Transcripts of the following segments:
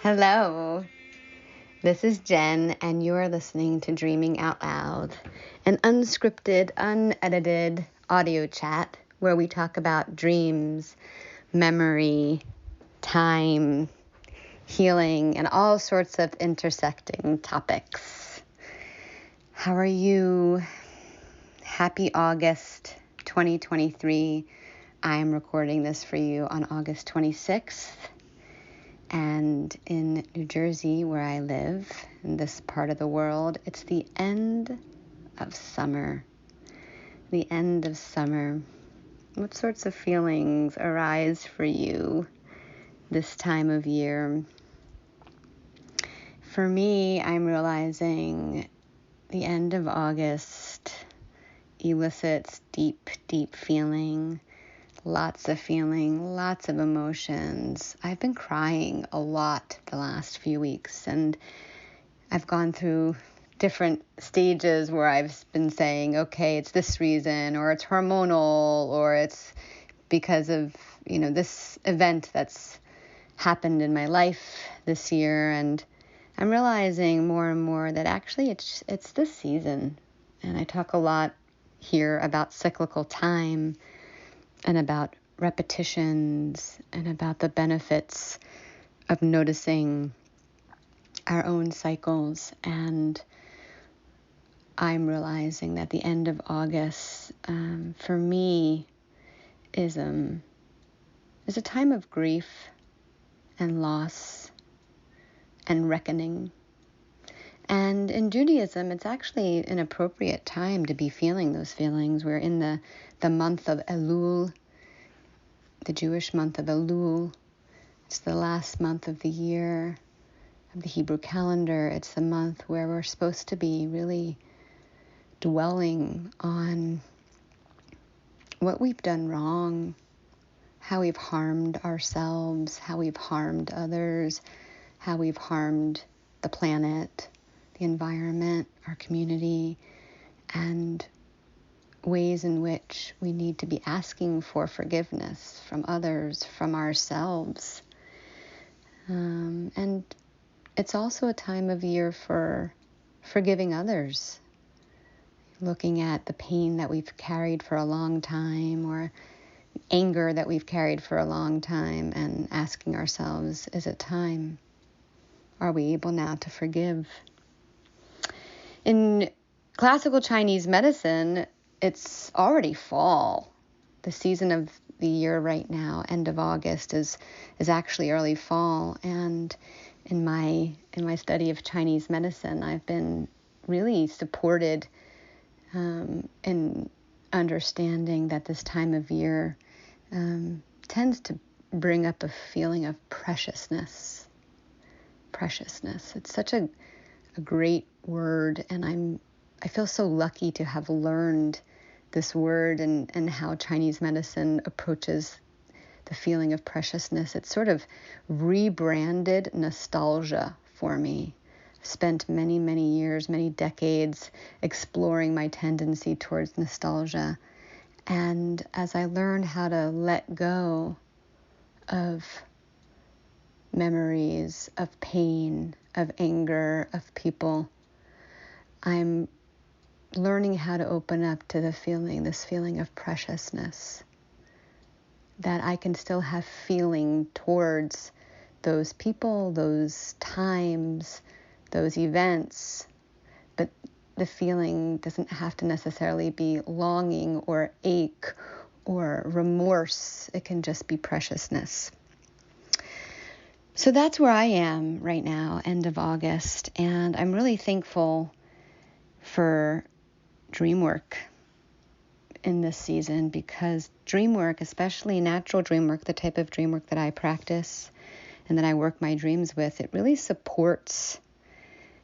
Hello, this is Jen, and you're listening to Dreaming Out Loud, an unscripted, unedited audio chat where we talk about dreams, memory, time, healing, and all sorts of intersecting topics. How are you? Happy August 2023. I am recording this for you on August 26th. And in New Jersey, where I live, in this part of the world, it's the end of summer. The end of summer. What sorts of feelings arise for you this time of year? For me, I'm realizing the end of August elicits deep, deep feeling. Lots of feeling, lots of emotions. I've been crying a lot the last few weeks, and I've gone through different stages where I've been saying, okay, it's this reason, or it's hormonal, or it's because of, this event that's happened in my life this year. And I'm realizing more and more that actually it's this season. And I talk a lot here about cyclical time, and about repetitions, and about the benefits of noticing our own cycles. And I'm realizing that the end of August, for me, is a time of grief and loss and reckoning. And in Judaism, it's actually an appropriate time to be feeling those feelings. We're in the month of Elul, the Jewish month of Elul. It's the last month of the year of the Hebrew calendar. It's the month where we're supposed to be really dwelling on what we've done wrong, how we've harmed ourselves, how we've harmed others, how we've harmed the planet, the environment, our community, and ways in which we need to be asking for forgiveness from others, from ourselves. And it's also a time of year for forgiving others, looking at the pain that we've carried for a long time, or anger that we've carried for a long time, and asking ourselves, is it time? Are we able now to forgive? In classical Chinese medicine, it's already fall. The season of the year right now, end of August, is actually early fall. And in my study of Chinese medicine, I've been really supported in understanding that this time of year tends to bring up a feeling of preciousness. Preciousness. It's such a great word, and I feel so lucky to have learned this word and how Chinese medicine approaches the feeling of preciousness. It's sort of rebranded nostalgia for me. I've spent many, many years, many decades exploring my tendency towards nostalgia. And as I learned how to let go of memories of pain, of anger, of people, I'm learning how to open up to this feeling of preciousness, that I can still have feeling towards those people, those times, those events, but the feeling doesn't have to necessarily be longing or ache or remorse. It can just be preciousness. So that's where I am right now, end of August, and I'm really thankful for dream work in this season, because dream work, especially natural dream work, the type of dream work that I practice and that I work my dreams with, it really supports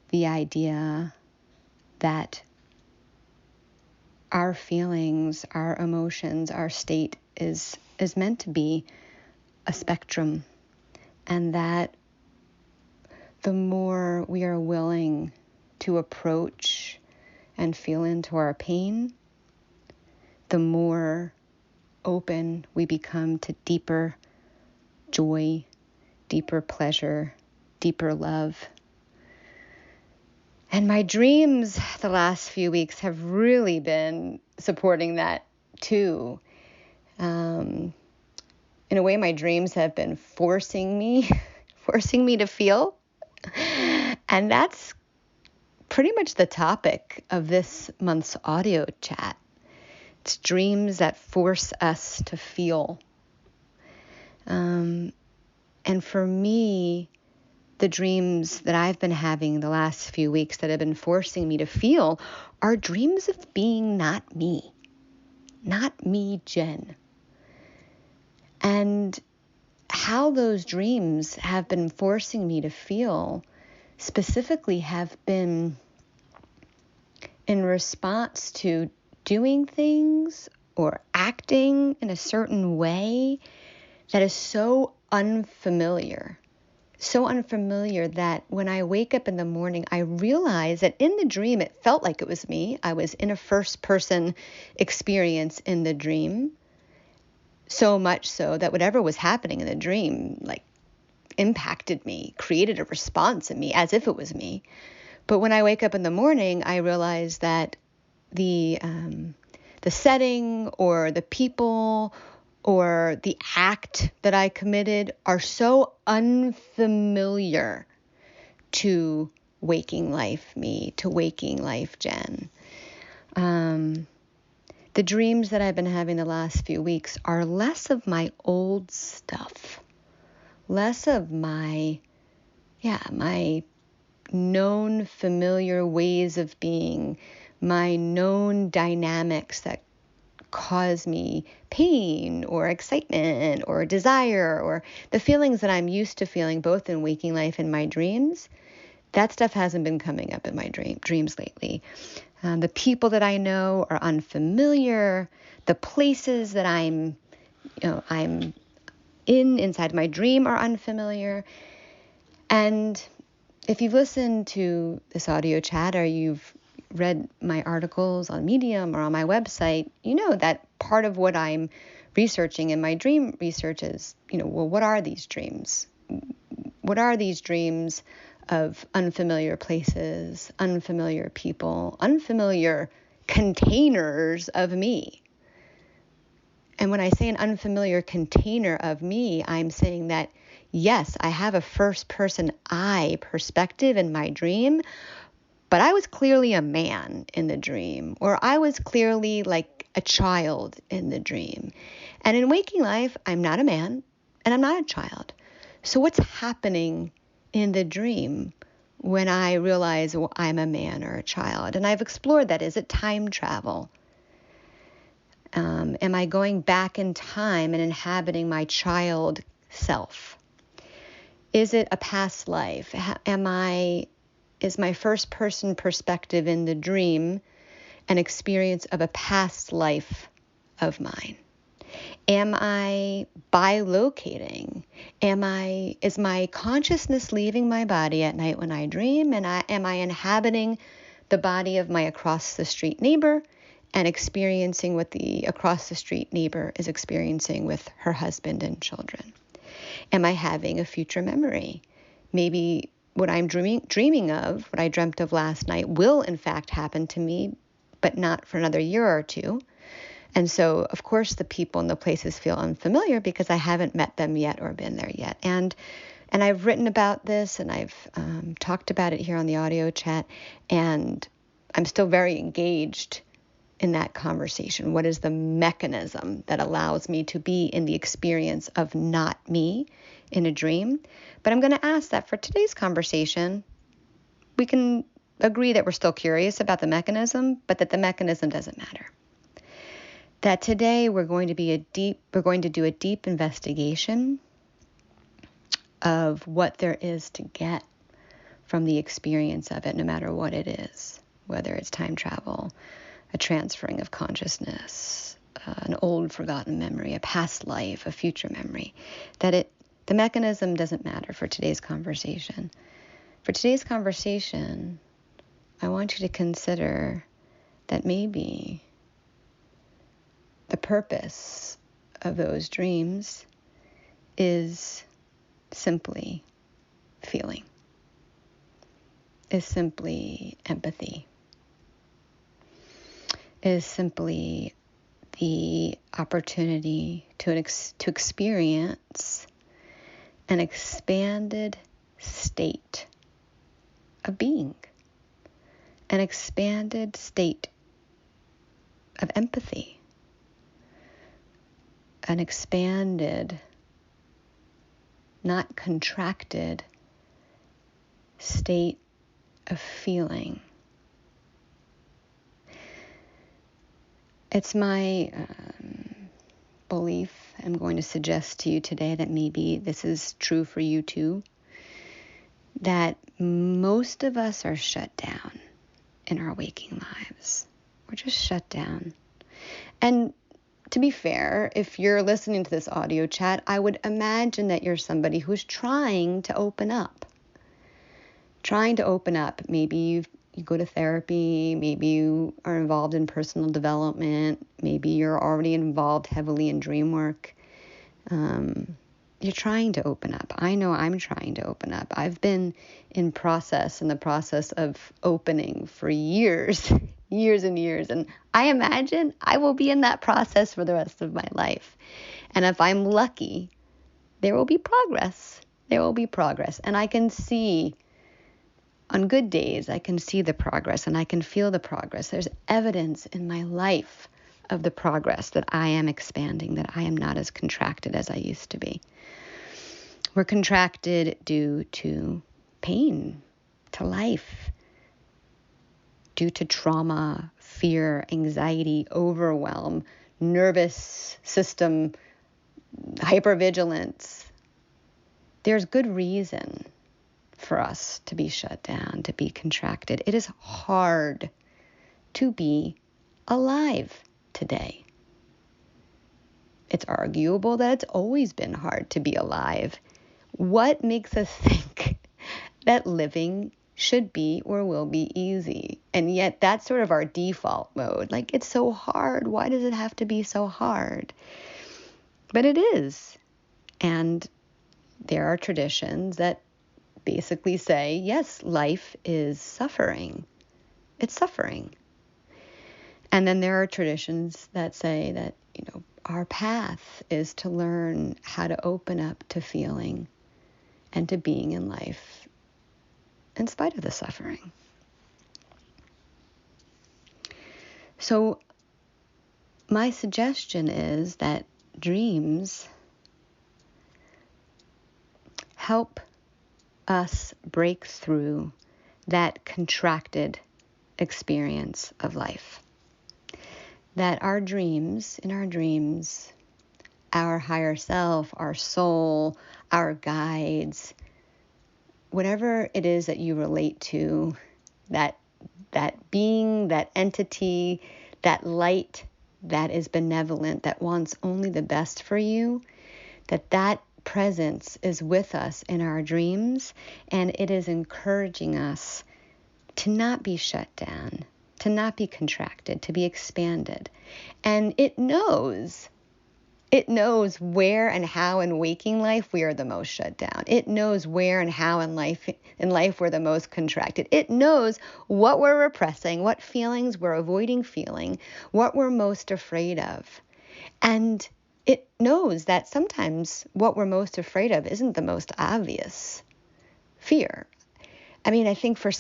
the idea that our feelings, our emotions, our state is meant to be a spectrum, and that the more we are willing to approach and feel into our pain, the more open we become to deeper joy, deeper pleasure, deeper love. And my dreams the last few weeks have really been supporting that too. In a way, my dreams have been forcing me to feel. And that's pretty much the topic of this month's audio chat. It's dreams that force us to feel. And for me, the dreams that I've been having the last few weeks that have been forcing me to feel are dreams of being not me, Jen. And how those dreams have been forcing me to feel specifically have been in response to doing things or acting in a certain way that is so unfamiliar that when I wake up in the morning, I realize that in the dream, it felt like it was me. I was in a first-person experience in the dream, so much so that whatever was happening in the dream, impacted me, created a response in me as if it was me. But when I wake up in the morning, I realize that the setting or the people or the act that I committed are so unfamiliar to waking life me, to waking life Jen. The dreams that I've been having the last few weeks are less of my old stuff, less of my known familiar ways of being, my known dynamics that cause me pain or excitement or desire or the feelings that I'm used to feeling both in waking life and my dreams. That stuff hasn't been coming up in my dreams lately. The people that I know are unfamiliar. The places that I'm inside my dream are unfamiliar. And if you've listened to this audio chat or you've read my articles on Medium or on my website, you know that part of what I'm researching in my dream research is, what are these dreams? What are these dreams of unfamiliar places, unfamiliar people, unfamiliar containers of me? And when I say an unfamiliar container of me, I'm saying that, yes, I have a first-person I perspective in my dream, but I was clearly a man in the dream, or I was clearly like a child in the dream. And in waking life, I'm not a man and I'm not a child. So what's happening in the dream when I realize I'm a man or a child? And I've explored that. Is it time travel? Am I going back in time and inhabiting my child self? Is it a past life? Is my first person perspective in the dream an experience of a past life of mine? Am I bilocating? Is my consciousness leaving my body at night when I dream? And am I inhabiting the body of my across the street neighbor and experiencing what the across the street neighbor is experiencing with her husband and children? Am I having a future memory? Maybe what I'm dreaming of, what I dreamt of last night, will in fact happen to me, but not for another year or two. And so, of course, the people and the places feel unfamiliar because I haven't met them yet or been there yet. And I've written about this and I've talked about it here on the audio chat, and I'm still very engaged in that conversation. What is the mechanism that allows me to be in the experience of not me in a dream? But I'm going to ask that for today's conversation, we can agree that we're still curious about the mechanism, but that the mechanism doesn't matter. That today we're going to do a deep investigation of what there is to get from the experience of it, no matter what it is, whether it's time travel, a transferring of consciousness, an old forgotten memory, a past life, a future memory. The mechanism doesn't matter for today's conversation. For today's conversation, I want you to consider that maybe the purpose of those dreams is simply feeling. is simply empathy, is simply the opportunity to experience an expanded state of being, an expanded state of empathy, an expanded, not contracted state of feeling. It's my belief, I'm going to suggest to you today that maybe this is true for you too, that most of us are shut down in our waking lives. We're just shut down. And to be fair, if you're listening to this audio chat, I would imagine that you're somebody who's trying to open up. Maybe you go to therapy, maybe you are involved in personal development, maybe you're already involved heavily in dream work. You're trying to open up. I know I'm trying to open up. I've been in the process of opening for years, years and years. And I imagine I will be in that process for the rest of my life. And if I'm lucky, there will be progress. And I can see, on good days, I can see the progress and I can feel the progress. There's evidence in my life of the progress that I am expanding, that I am not as contracted as I used to be. We're contracted due to pain, to life, due to trauma, fear, anxiety, overwhelm, nervous system, hypervigilance. There's good reason for us to be shut down, to be contracted. It is hard to be alive today. It's arguable that it's always been hard to be alive. What makes us think that living should be or will be easy? And yet that's sort of our default mode. Like, it's so hard. Why does it have to be so hard? But it is. And there are traditions that basically say, yes, life is suffering. It's suffering. And then there are traditions that say that, our path is to learn how to open up to feeling and to being in life in spite of the suffering. So my suggestion is that dreams help us break through that contracted experience of life. That in our dreams, our higher self, our soul, our guides, whatever it is that you relate to, that being, that entity, that light that is benevolent, that wants only the best for you, that presence is with us in our dreams, and it is encouraging us to not be shut down, to not be contracted, to be expanded. And it knows where and how in waking life we are the most shut down. It knows where and how in life we're the most contracted. It knows what we're repressing, what feelings we're avoiding feeling, what we're most afraid of. And it knows that sometimes what we're most afraid of isn't the most obvious fear. I mean, I think for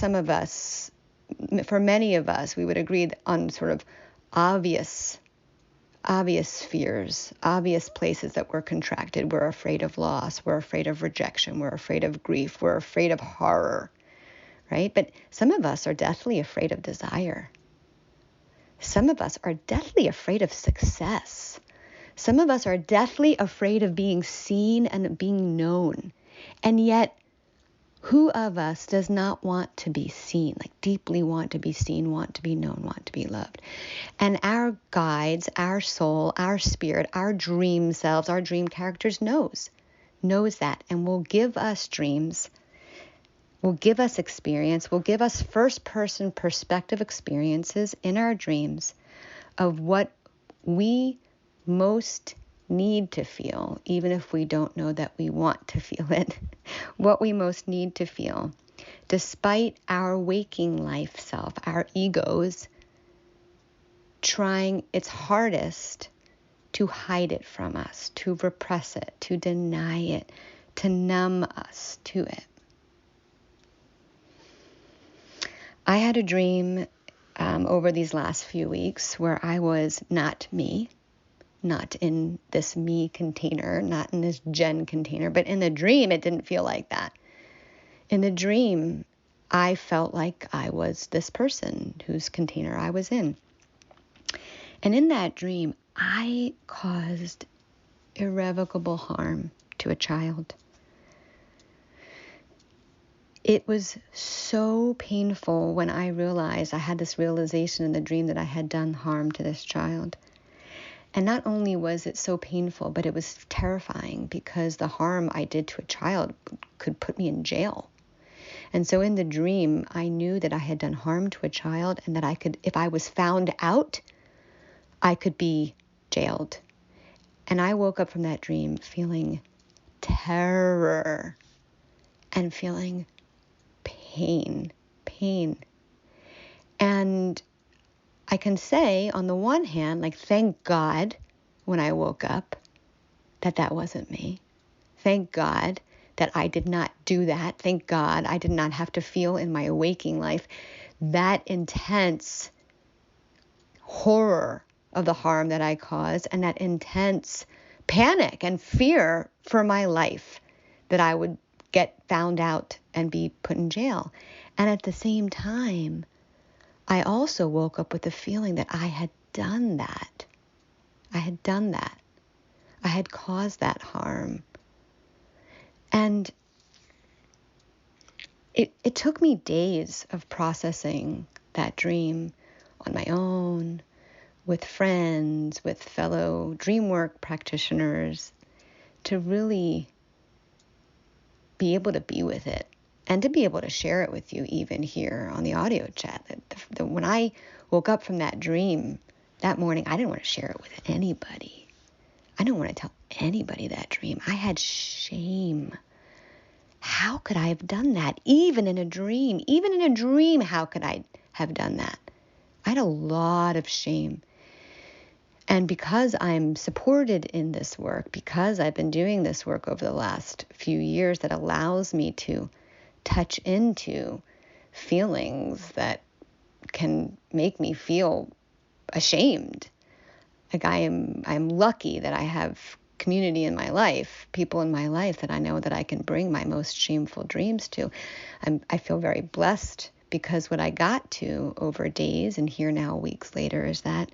many of us, we would agree on sort of obvious fears, obvious places that we're contracted. We're afraid of loss. We're afraid of rejection. We're afraid of grief. We're afraid of horror, right? But some of us are deathly afraid of desire. Some of us are deathly afraid of success. Some of us are deathly afraid of being seen and being known. And yet, who of us does not want to be seen, like deeply want to be seen, want to be known, want to be loved? And our guides, our soul, our spirit, our dream selves, our dream characters knows that, and will give us dreams, will give us experience, will give us first-person perspective experiences in our dreams of what we most need to feel, even if we don't know that we want to feel it, what we most need to feel despite our waking life self, our egos, trying its hardest to hide it from us, to repress it, to deny it, to numb us to it. I had a dream over these last few weeks where I was not me, not in this me container, not in this Jen container, but in the dream, it didn't feel like that. In the dream, I felt like I was this person whose container I was in. And in that dream, I caused irrevocable harm to a child. It was so painful when I realized, I had this realization in the dream that I had done harm to this child. And not only was it so painful, but it was terrifying because the harm I did to a child could put me in jail. And so in the dream, I knew that I had done harm to a child and that I could, if I was found out, I could be jailed. And I woke up from that dream feeling terror and feeling pain. And I can say on the one hand, like, thank God when I woke up that wasn't me. Thank God that I did not do that. Thank God I did not have to feel in my waking life that intense horror of the harm that I caused and that intense panic and fear for my life that I would get found out and be put in jail. And at the same time, I also woke up with the feeling that I had done that. I had done that. I had caused that harm. And it took me days of processing that dream on my own, with friends, with fellow DreamWork practitioners, to really be able to be with it and to be able to share it with you even here on the audio chat. When I woke up from that dream that morning, I didn't want to share it with anybody. I didn't want to tell anybody that dream. I had shame. How could I have done that? Even in a dream, how could I have done that? I had a lot of shame. And because I'm supported in this work, because I've been doing this work over the last few years that allows me to touch into feelings that can make me feel ashamed. Like I'm lucky that I have community in my life, people in my life that I know that I can bring my most shameful dreams to. I feel very blessed because what I got to over days and here now weeks later is that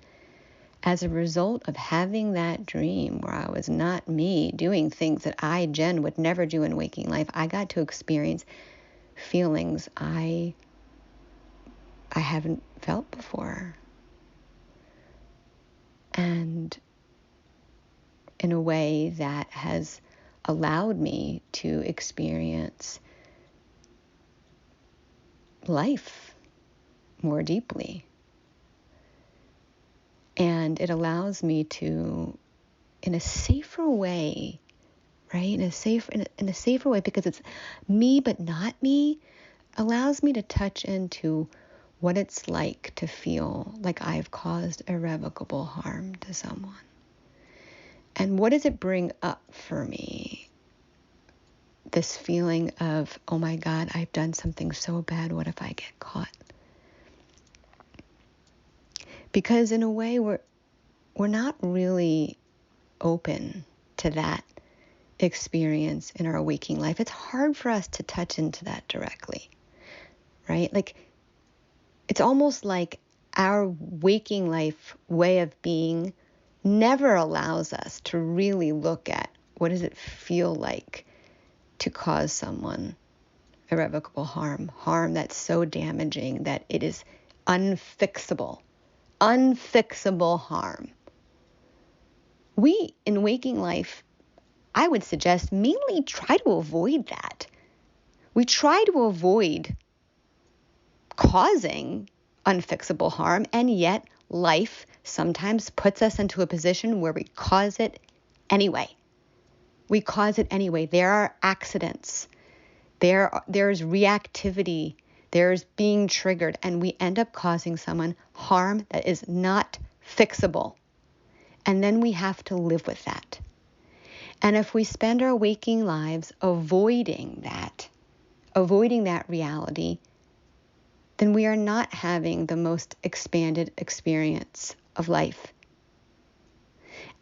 as a result of having that dream where I was not me doing things that I, Jen, would never do in waking life, I got to experience feelings I haven't felt before. And in a way that has allowed me to experience life more deeply. And it allows me to, in a safer way, right? In a safer way, because it's me but not me, allows me to touch into what it's like to feel like I've caused irrevocable harm to someone. And what does it bring up for me? This feeling of, oh my God, I've done something so bad. What if I get caught? Because in a way, we're not really open to that experience in our waking life. It's hard for us to touch into that directly, right? Like, it's almost like our waking life way of being never allows us to really look at what does it feel like to cause someone irrevocable harm that's so damaging that it is unfixable harm. We, in waking life, I would suggest, mainly try to avoid that. We try to avoid causing unfixable harm, and yet life sometimes puts us into a position where we cause it anyway. There are accidents There's reactivity. There's being triggered, and we end up causing someone harm that is not fixable. And then we have to live with that. And if we spend our waking lives avoiding that reality, then we are not having the most expanded experience of life.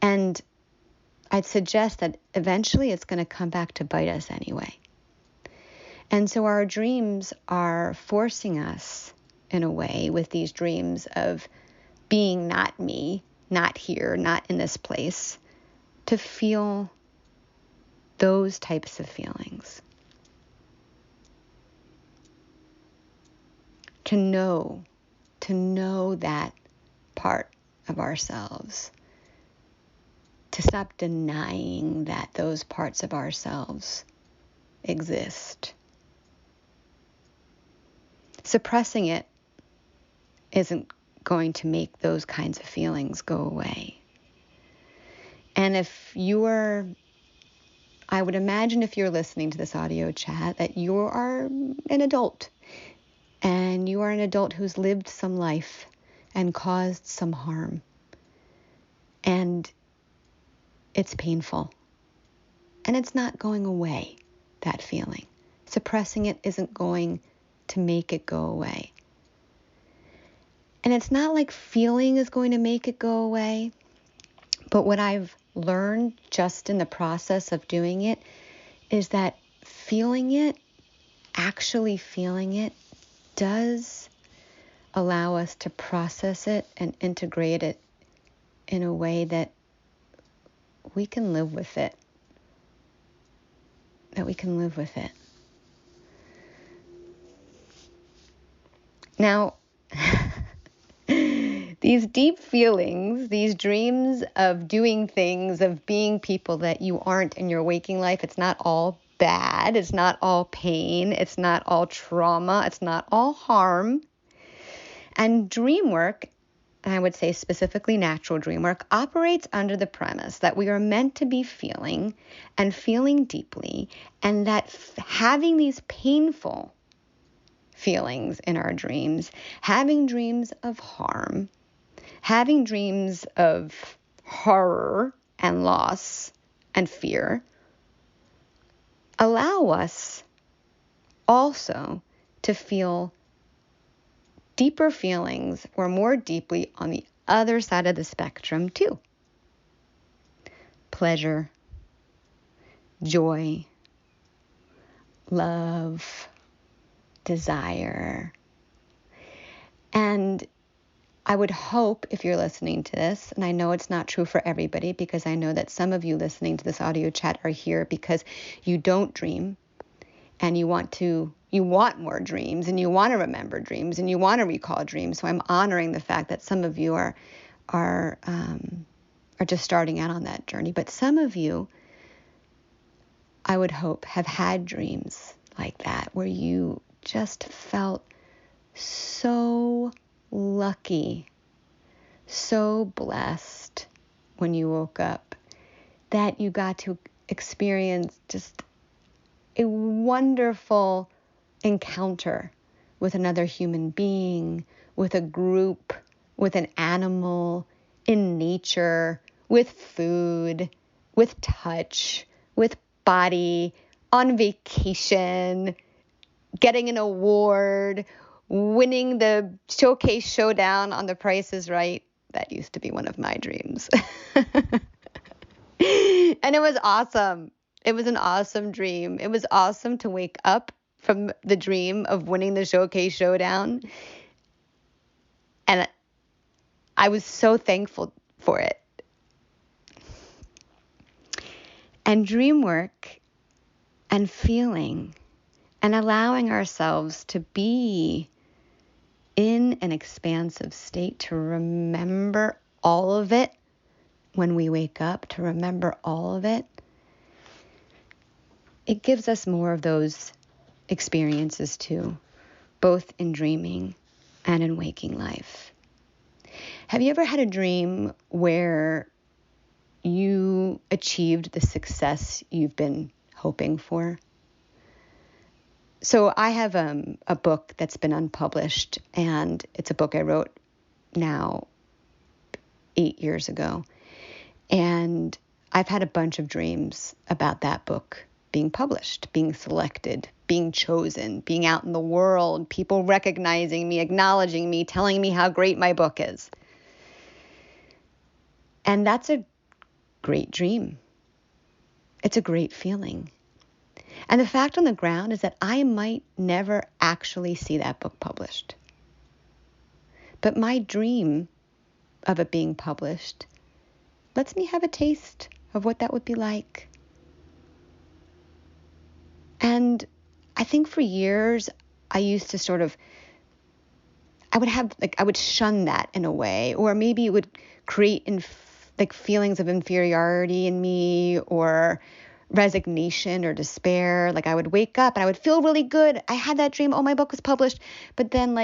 And I'd suggest that eventually it's going to come back to bite us anyway. And so our dreams are forcing us, in a way, with these dreams of being not me, not here, not in this place, to feel those types of feelings. To know that part of ourselves. To stop denying that those parts of ourselves exist. Suppressing it isn't going to make those kinds of feelings go away. And I would imagine if you're listening to this audio chat that you are an adult. And you are an adult who's lived some life and caused some harm. And it's painful. And it's not going away, that feeling. Suppressing it isn't going to make it go away. And it's not like feeling is going to make it go away. But what I've learned just in the process of doing it is that actually feeling it, does allow us to process it and integrate it in a way that we can live with it. Now, these deep feelings, these dreams of doing things, of being people that you aren't in your waking life, it's not all bad, it's not all pain, it's not all trauma, it's not all harm. And dream work, I would say specifically natural dream work, operates under the premise that we are meant to be feeling and feeling deeply, and that having these painful feelings in our dreams, having dreams of harm, having dreams of horror and loss and fear, allow us also to feel deeper feelings or more deeply on the other side of the spectrum too. Pleasure, joy, love, desire. And I would hope, if you're listening to this, and I know it's not true for everybody, because I know that some of you listening to this audio chat are here because you don't dream and you want more dreams and you want to remember dreams and you want to recall dreams. So I'm honoring the fact that some of you are just starting out on that journey. But some of you, I would hope, have had dreams like that where you just felt so lucky, so blessed when you woke up that you got to experience just a wonderful encounter with another human being, with a group, with an animal, in nature, with food, with touch, with body, on vacation, getting an award, winning the Showcase Showdown on The Price is Right. That used to be one of my dreams. And it was awesome. It was an awesome dream. It was awesome to wake up from the dream of winning the Showcase Showdown. And I was so thankful for it. And dream work and feeling and allowing ourselves to be in an expansive state, to remember all of it when we wake up, to remember all of it, it gives us more of those experiences too, both in dreaming and in waking life. Have you ever had a dream where you achieved the success you've been hoping for? So I have a book that's been unpublished, and it's a book I wrote now 8 years ago. And I've had a bunch of dreams about that book being published, being selected, being chosen, being out in the world, people recognizing me, acknowledging me, telling me how great my book is. And that's a great dream. It's a great feeling. And the fact on the ground is that I might never actually see that book published. But my dream of it being published lets me have a taste of what that would be like. And I think for years, I used to I would shun that in a way, or maybe it would create feelings of inferiority in me, or resignation or despair. Like I would wake up and I would feel really good. I had that dream. Oh, my book was published. But then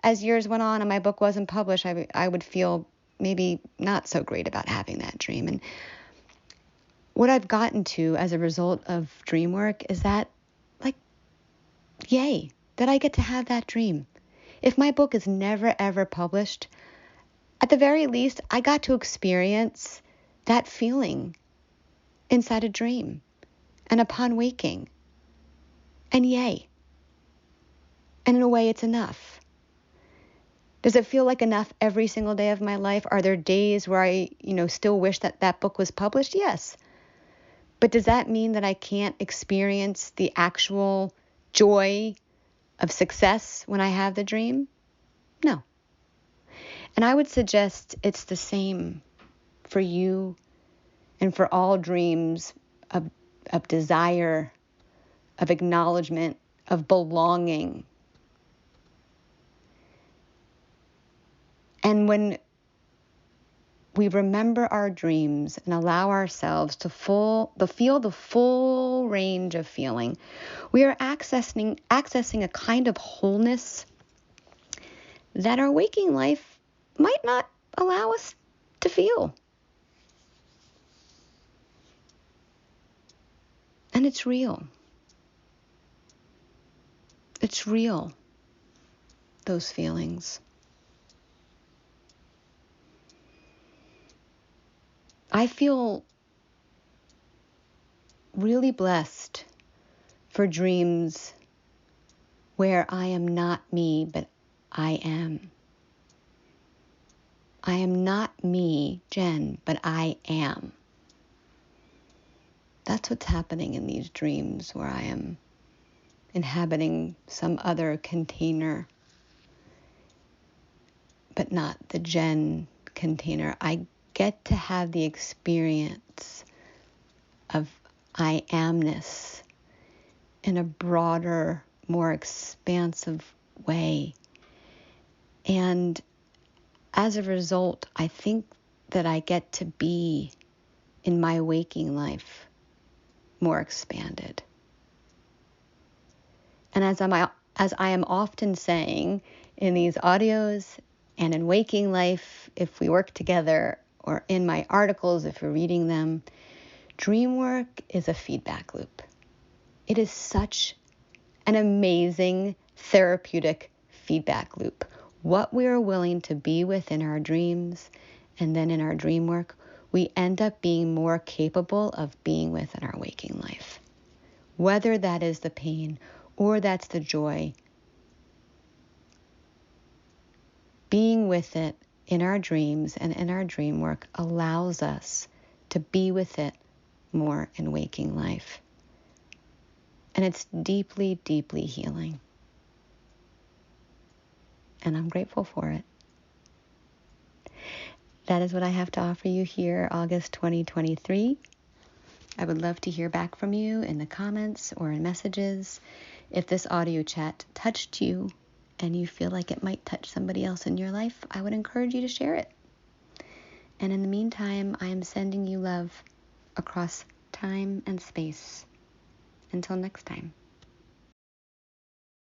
as years went on and my book wasn't published, I would feel maybe not so great about having that dream. And what I've gotten to as a result of dream work is that, yay, that I get to have that dream. If my book is never, ever published, at the very least, I got to experience that feeling inside a dream and upon waking. And yay. And in a way, it's enough. Does it feel like enough every single day of my life? Are there days where I, still wish that book was published? Yes. But does that mean that I can't experience the actual joy of success when I have the dream? No. And I would suggest it's the same for you and for all dreams of desire, of acknowledgement, of belonging. And when we remember our dreams and allow ourselves to feel the full range of feeling, we are accessing a kind of wholeness that our waking life might not allow us to feel. And it's real. It's real, those feelings. I feel really blessed for dreams where I am not me, but I am. I am not me, Jen, but I am. That's what's happening in these dreams where I am inhabiting some other container, but not the Jen container. I get to have the experience of I amness in a broader, more expansive way. And as a result, I think that I get to be in my waking life more expanded. And as I am often saying in these audios and in waking life, if we work together, or in my articles, if you're reading them, dream work is a feedback loop. It is such an amazing therapeutic feedback loop. What we are willing to be with in our dreams and then in our dream work, we end up being more capable of being with in our waking life. Whether that is the pain or that's the joy, being with it in our dreams and in our dream work allows us to be with it more in waking life. And it's deeply, deeply healing. And I'm grateful for it. That is what I have to offer you here, August 2023. I would love to hear back from you in the comments or in messages. If this audio chat touched you and you feel like it might touch somebody else in your life, I would encourage you to share it. And in the meantime, I am sending you love across time and space. Until next time.